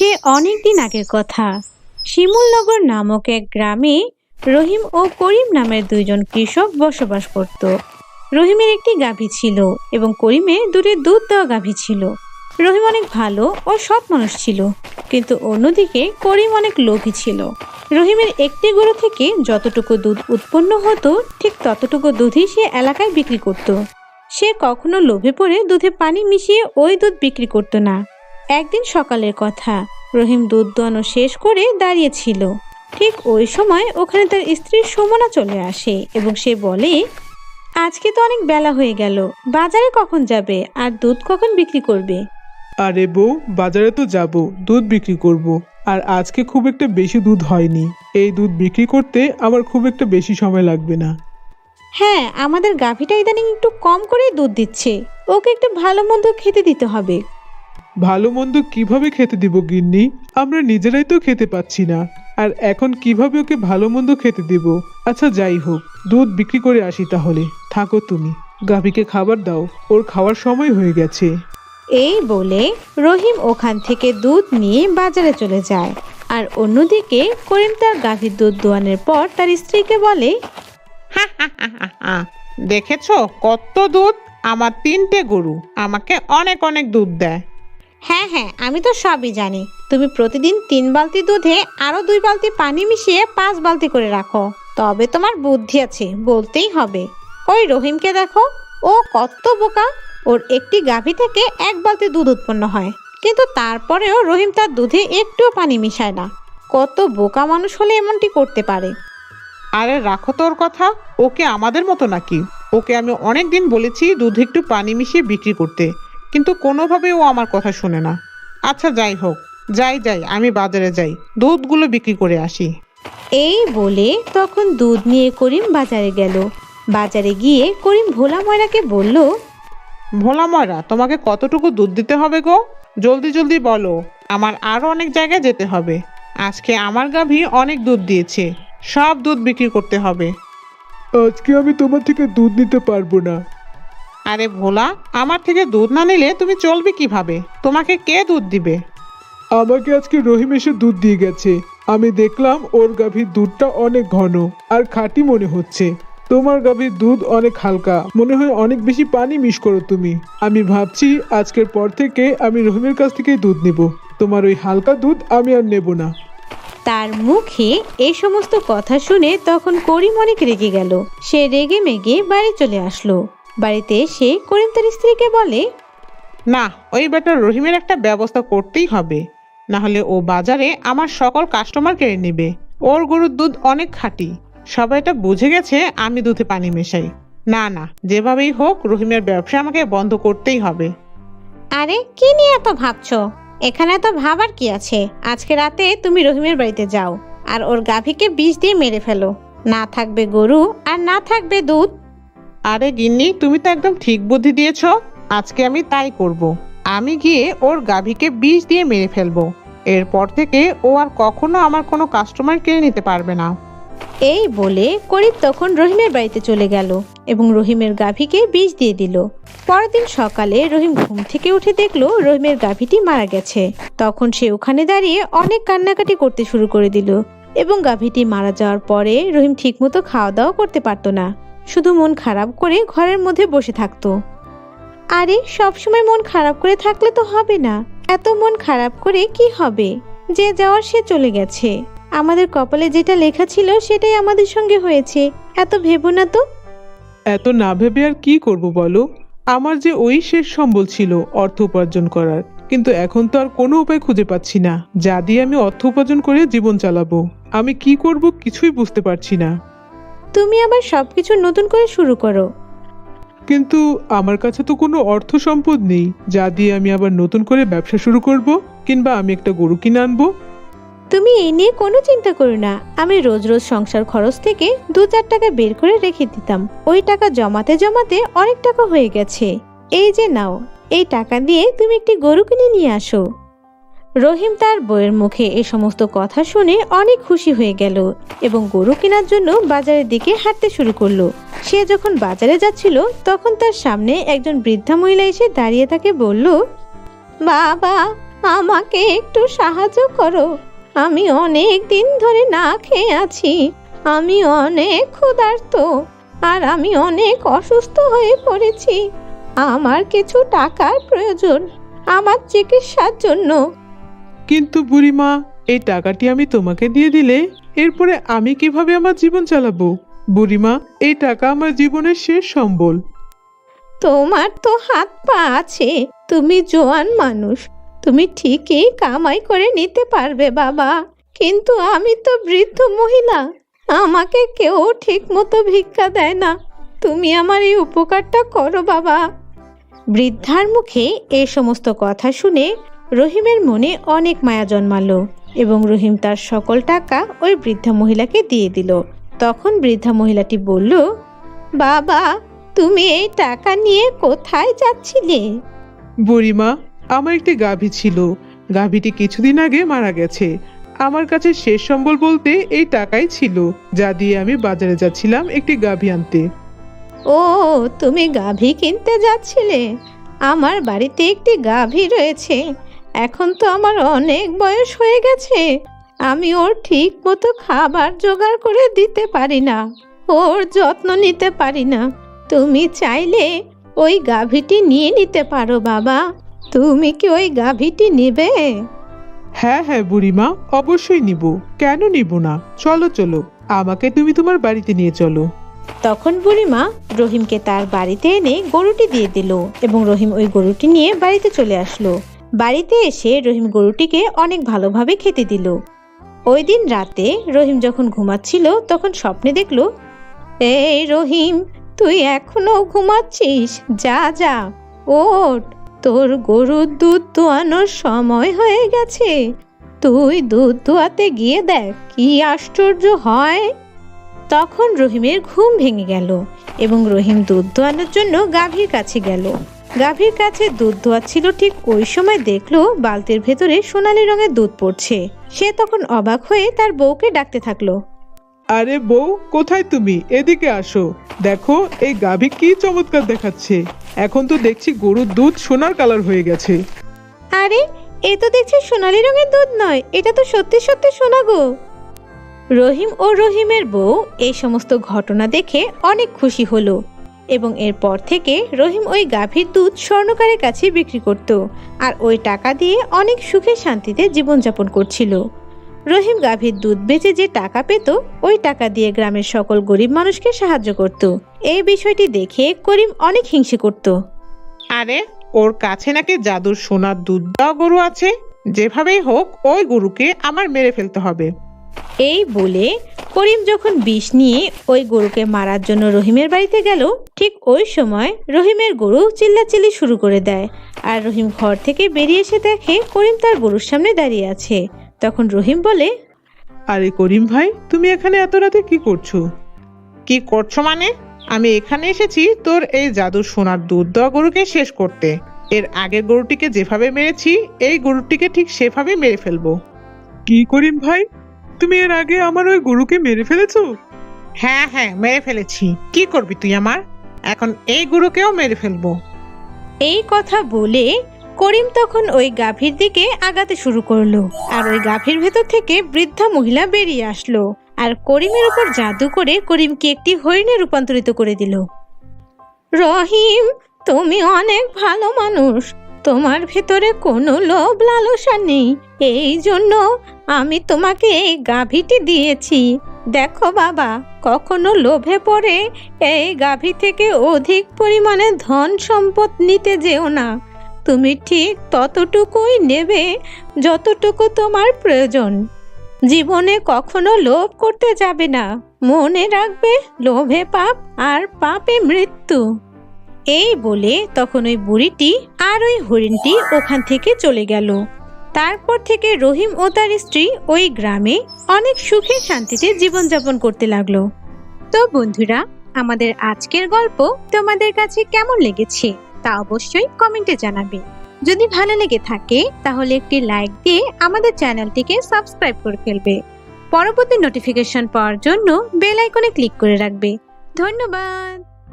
সে অনেক দিন আগের কথা। শিমুলনগর নামক এক গ্রামে রহিম ও করিম নামের দুইজন কৃষক বসবাস করত। রহিমের একটি গাভী ছিল এবং করিমের দুটি দুধ দেওয়া গাভী ছিল। রহিম অনেক ভালো ও সৎ মানুষ ছিল, কিন্তু অন্যদিকে করিম অনেক লোভী ছিল। রহিমের একটি গরু থেকে যতটুকু দুধ উৎপন্ন হতো ঠিক ততটুকু দুধই সে এলাকায় বিক্রি করত। সে কখনো লোভে পড়ে দুধে পানি মিশিয়ে ওই দুধ বিক্রি করত না। একদিন সকালের কথা, রহিম দুধ দোয়ানো শেষ করে দাঁড়িয়েছিল। ঠিক ওই সময় ওখানে তার স্ত্রী সুমনা চলে আসে এবং সে বলে, আজকে তো অনেক বেলা হয়ে গেল, বাজারে কখন যাবে আর দুধ কখন বিক্রি করবে? আরে বউ, বাজারে তো যাব, দুধ বিক্রি করব। আর আজকে খুব একটা বেশি দুধ হয়নি। এই দুধ বিক্রি করতে আমার খুব একটা বেশি সময় লাগবে না। হ্যাঁ, আমাদের গাভীটা ইদানিং একটু কম করে দুধ দিচ্ছে, ওকে একটু ভালো মন্দ খেতে দিতে হবে। ভালো মন্দ কিভাবে খেতে দিব গিন্নি? আমরা নিজেরাই তো খেতে পাচ্ছি না, আর এখন কিভাবে ওকে ভালো মন্দ খেতে দিব? আচ্ছা যাই হোক, দুধ বিক্রি করে আসি তাহলে। থাকো তুমি, গাভীকে খাবার দাও, ওর খাওয়ার সময় হয়ে গেছে। এই বলে রহিম ওখান থেকে দুধ নিয়ে বাজারে চলে যায়। আর অন্যদিকে করিম তার গাভীর দুধ দোয়ানোর পর তার স্ত্রীকে বলে, দেখেছো কত দুধ? আমার 3টে গরু আমাকে অনেক অনেক দুধ দেয়। হ্যাঁ হ্যাঁ, আমি তো সবই জানি। তুমি প্রতিদিন 3 বালতি দুধে আরো 2 বালতি পানি মিশিয়ে 5 বালতি করে রাখো, তবে তোমার বুদ্ধি আছে বলতেই হবে। ওই রহিমকে দেখো, ও কত বোকা। ওর একটি গাভী থেকে 1 বালতি দুধ উৎপন্ন হয়, কিন্তু তারপরেও রহিম তার দুধে একটুও পানি মিশায় না। কত বোকা মানুষ হলে এমনটি করতে পারে? আরে রাখো তোর কথা, ওকে আমাদের মতো নাকি? ওকে আমি অনেক দিন বলেছি দুধে একটু পানি মিশিয়ে বিক্রি করতে, কিন্তু কোনোভাবে ও আমার কথা শোনে না। আচ্ছা যাই হোক, যাই আমি বাজারে যাই, দুধগুলো বিক্রি করে আসি। এই বলে তখন দুধ নিয়ে করিম বাজারে গেল। বাজারে গিয়ে করিম ভোলা ময়রাকে বলল, ভোলা ময়রা, তোমাকে কতটুকু দুধ দিতে হবে গো? জলদি জলদি বলো, আমার আরো অনেক জায়গায় যেতে হবে। আজকে আমার গাভী অনেক দুধ দিয়েছে, সব দুধ বিক্রি করতে হবে। আজকে আমি তোমার থেকে দুধ নিতে পারবো না। আরে ভোলা, আমার থেকে দুধ না নিলে তুমি চলবে কিভাবে? তোমাকে কে দুধ দিবে? আমাকে আজকে রহিম এসে দুধ দিয়ে গেছে। আমি দেখলাম ওর গাভীর দুধটা অনেক ঘন আর খাঁটি মনে হচ্ছে। তোমার গাভীর দুধ অনেক হালকা, মনে হয় অনেক বেশি পানি মিশ করো তুমি। আমি ভাবছি আজকের পর থেকে আমি রহিমের কাছ থেকেই দুধ নিব। তোমার ওই হালকা দুধ আমি আর নেব না। তার মুখে এই সমস্ত কথা শুনে তখন করিম অনেক রেগে গেল। সে রেগে মেগে বাড়ি চলে আসলো। বাড়িতে এসে করিম তার স্ত্রীকে বলে, না, ওই বেটার রহিমের একটা ব্যবস্থা করতেই হবে, না হলে ও বাজারে আমার সকল কাস্টমার কেড়ে নেবে। ওর গরুর দুধ অনেক খাঁটি, সবাই এটা বুঝে গেছে আমি দুধে পানি মেশাই। না না, যেভাবেই হোক রহিমের ব্যবসা আমাকে বন্ধ করতেই হবে। আরে কি নিয়ে এত ভাবছো? এখানে এত ভাবার কি আছে? আজকে রাতে তুমি রহিমের বাড়িতে যাও আর ওর গাভীকে বিষ দিয়ে মেরে ফেলো। না থাকবে গরু আর না থাকবে দুধ। আরে গিন্নি, তুমি তো একদম ঠিক বুদ্ধি দিয়েছ। আজকে আমি তাই করব। আমি গিয়ে ওর গাভীকে বিষ দিয়ে মেরে ফেলবো। এরপর থেকে ও আর কখনো আমার কোনো কাস্টমার কিনে নিতে পারবে না। এই বলে করিম তখন রহিমের বাড়িতে চলে গেল এবং রহিমের গাভীকে বিষ দিয়ে দিল। পরের দিন সকালে রহিম ঘুম থেকে উঠে দেখলো রহিমের গাভীটি মারা গেছে। তখন সে ওখানে দাঁড়িয়ে অনেক কান্নাকাটি করতে শুরু করে দিল এবং গাভীটি মারা যাওয়ার পরে রহিম ঠিকমতো খাওয়া দাওয়া করতে পারতো না, শুধু মন খারাপ করে ঘরের মধ্যে বসে থাকতো। আরে সবসময় মন খারাপ করে থাকলে তো হবে না, এত মন খারাপ করে কি হবে? যে যাওয়ার সে চলে গেছে। আমাদের কপালে যেটা লেখা ছিল সেটাই আমাদের সঙ্গে হয়েছে, এত ভেবো না তো। এত না ভেবে আর কি করব বলো? আমার যে ওই শেষ সম্বল ছিল অর্থ উপার্জন করার, কিন্তু এখন তো আর কোনো উপায় খুঁজে পাচ্ছি না যা দিয়ে আমি অর্থ উপার্জন করে জীবন চালাবো। আমি কি করব কিছুই বুঝতে পারছি না। তুমি আবার সবকিছু নতুন করে শুরু করো। কিন্তু আমার কাছে তো কোনো অর্থ সম্পদ নেই যা দিয়ে আমি আবার নতুন করে ব্যবসা শুরু করব, কিংবা আমি একটা গরু কিনে আনবো। তুমি এই নিয়ে কোনো চিন্তা করো না। আমি রোজ রোজ সংসার খরচ থেকে 2-4 টাকা বের করে রেখে দিতাম। ওই টাকা জমাতে জমাতে অনেক টাকা হয়ে গেছে। এই যে নাও, এই টাকা দিয়ে তুমি একটি গরু কিনে নিয়ে আসো। রহিম তার বউয়ের মুখে এই সমস্ত কথা শুনে অনেক খুশি হয়ে গেল এবং গরু কেনার জন্য বাজারের দিকে হাঁটতে শুরু করলো। সে যখন বাজারে যাচ্ছিল তখন তার সামনে একজন বৃদ্ধা মহিলা এসে দাঁড়িয়ে তাকে বলল, বাবা, আমাকে একটু সাহায্য করো। আমি অনেক দিন ধরে না খেয়ে আছি। আমি অনেক ক্ষুধার্ত আর আমি অনেক অসুস্থ হয়ে পড়েছি। আমার কিছু টাকার প্রয়োজন আমার চিকিৎসার জন্য। কিন্তু বুড়িমা, এই টাকাটি আমি তোমাকে দিয়ে দিলে এরপরে আমি কিভাবে আমার জীবন চালাবো? বুড়িমা, এই টাকা আমার জীবনের শেষ সম্বল। তোমার তো হাত পা আছে, তুমি জোয়ান মানুষ, তুমি ঠিকই কামাই করে নিতে পারবে বাবা। কিন্তু আমি তো বৃদ্ধ মহিলা, আমাকে কেউ ঠিক মতো ভিক্ষা দেয় না। তুমি আমার এই উপকারটা করো বাবা। বৃদ্ধার মুখে এ সমস্ত কথা শুনে রহিমের মনে অনেক মায়া জন্মালো এবং রহিম তার সকল টাকা ওই বৃদ্ধা মহিলাকে দিয়ে দিল। তখন বৃদ্ধা মহিলাটি বলল, বাবা, তুমি এই টাকা নিয়ে কোথায় যাচ্ছিলে? বুড়িমা, আমার একটি গাভী ছিল। গাভীটি কিছুদিন আগে মারা গেছে। আমার কাছে শেষ সম্বল বলতে এই টাকাই ছিল, যা দিয়ে আমি বাজারে যাচ্ছিলাম একটি গাভী আনতে। ও, তুমি গাভী কিনতে যাচ্ছিলে? আমার বাড়িতে একটি গাভী রয়েছে। এখন তো আমার অনেক বয়স হয়ে গেছে, আমি ওর ঠিক মতো খাবার জোগাড় করে দিতে পারি না, ওর যত্ন নিতে পারি না। তুমি চাইলে ওই গাভীটি নিয়ে নিতে পারো বাবা। তুমি কি ওই গাভীটি নেবে? হ্যাঁ হ্যাঁ বুড়িমা, অবশ্যই নিব। কেন নিব না? চলো চলো, আমাকে তুমি তোমার বাড়িতে নিয়ে চলো। তখন বুড়িমা রহিমকে তার বাড়িতে এনে গরুটি দিয়ে দিল এবং রহিম ওই গরুটি নিয়ে বাড়িতে চলে আসলো। বাড়িতে এসে রহিম গরুটিকে অনেক ভালোভাবে খেতে দিল। ওই দিন রাতে রহিম যখন ঘুমাচ্ছিল তখন স্বপ্নে দেখলো, এই রহিম, তুই এখনো ঘুমাচ্ছিস? যা যা, ওঠ, তোর গরুর দুধ দোয়ানোর সময় হয়ে গেছে। তুই দুধ দোয়াতে গিয়ে দেখ কি আশ্চর্য হয়। তখন রহিমের ঘুম ভেঙে গেল এবং রহিম দুধ দোয়ানোর জন্য গাভীর কাছে গেল। গাভীর কাছে দুধ দোয়াচ্ছিল, ঠিক ওই সময় দেখলো বালতির ভেতরে সোনালী রঙের দুধ পড়ছে। সে তখন অবাক হয়ে তার বউকে ডাকতে থাকলো, আরে বউ, কোথায় তুমি? এদিকে আসো। দেখো এই গাভী কি চমৎকার দেখাচ্ছে। এখন তো দেখছি গরুর দুধ সোনার কালার হয়ে গেছে। আরে, এ তো দেখছি সোনালী রঙের দুধ নয়, এটা তো সত্যি সত্যি সোনা গো। রহিম ও রহিমের বউ এই সমস্ত ঘটনা দেখে অনেক খুশি হলো এবং এরপর থেকে রহিম ওই গাভীর দুধ স্বর্ণকারের কাছে বিক্রি করত আর ওই টাকা দিয়ে অনেক সুখে শান্তিতে জীবনযাপন করছিল। রহিম গাভীর দুধ বেচে যে টাকা পেত ওই টাকা দিয়ে গ্রামের সকল গরিব মানুষকে সাহায্য করত। এই বিষয়টি দেখে করিম অনেক হিংসে করত। আরে, ওর কাছে নাকি জাদুর সোনার দুধ দেওয়া গরু আছে। যেভাবেই হোক ওই গরুকে আমার মেরে ফেলতে হবে। এই বলে করিম যখন বিষ নিয়ে ওই গরুকে মারার জন্য রহিমের বাড়িতে গেল, ঠিক ওই সময় রহিমের গরু চিল্লাচিল্লি শুরু করে দেয় আর রহিম ঘর থেকে বেরিয়ে এসে দেখে করিম তার গরুর সামনে দাঁড়িয়ে আছে। তখন রহিম বলে, আরে করিম ভাই, তুমি এখানে এত রাতে কি করছো? কি করছো মানে? আমি এখানে এসেছি তোর এই জাদুর সোনার দুধ দেওয়া গরুকে শেষ করতে। এর আগের গরুটিকে যেভাবে মেরেছি এই গরুটিকে ঠিক সেভাবে মেরে ফেলবো। কি করিম ভাই, তুমি এর আগে আমার ওই গরুকে মেরে ফেলেছো? হ্যাঁ হ্যাঁ, মেরে ফেলেছি। কি করবি তুই আমার? এখন এই গরুকেও মেরে ফেলবো। এই কথা বলে করিম তখন ওই গাভীর দিকে আগাতে শুরু করলো আর ওই গাভীর ভেতর থেকে বৃদ্ধা মহিলা বেরিয়ে আসলো আর করিমের উপর জাদু করে করিমকে একটি হরিণে রূপান্তরিত করে দিল। রহিম, তুমি অনেক ভালো মানুষ, তোমার ভেতরে কোনো লোভ লালসা নেই, এই জন্য আমি তোমাকে এই গাভীটি দিয়েছি। দেখো বাবা, কখনো লোভে পড়ে এই গাভী থেকে অধিক পরিমাণে ধন সম্পদ নিতে যেও না। তুমি ঠিক ততটুকুই নেবে যতটুকু তোমার প্রয়োজন। জীবনে কখনো লোভ করতে যাবে না, মনে রাখবে লোভে পাপ আর পাপে মৃত্যু। এই বলে তখন ওই বুড়িটি আর ওই হরিণটি ওখান থেকে চলে গেল। তারপর থেকে রহিম ও তার স্ত্রী ওই গ্রামে অনেক সুখে শান্তিতে জীবনযাপন করতে লাগলো। তো বন্ধুরা, আমাদের আজকের গল্প তোমাদের কাছে কেমন লেগেছে তা অবশ্যই কমেন্টে জানাবে। যদি ভালো লেগে থাকে তাহলে একটি লাইক দিয়ে আমাদের চ্যানেলটিকে সাবস্ক্রাইব করে ফেলবে। পরবর্তী নোটিফিকেশন পাওয়ার জন্য বেল আইকনে ক্লিক করে রাখবে। ধন্যবাদ।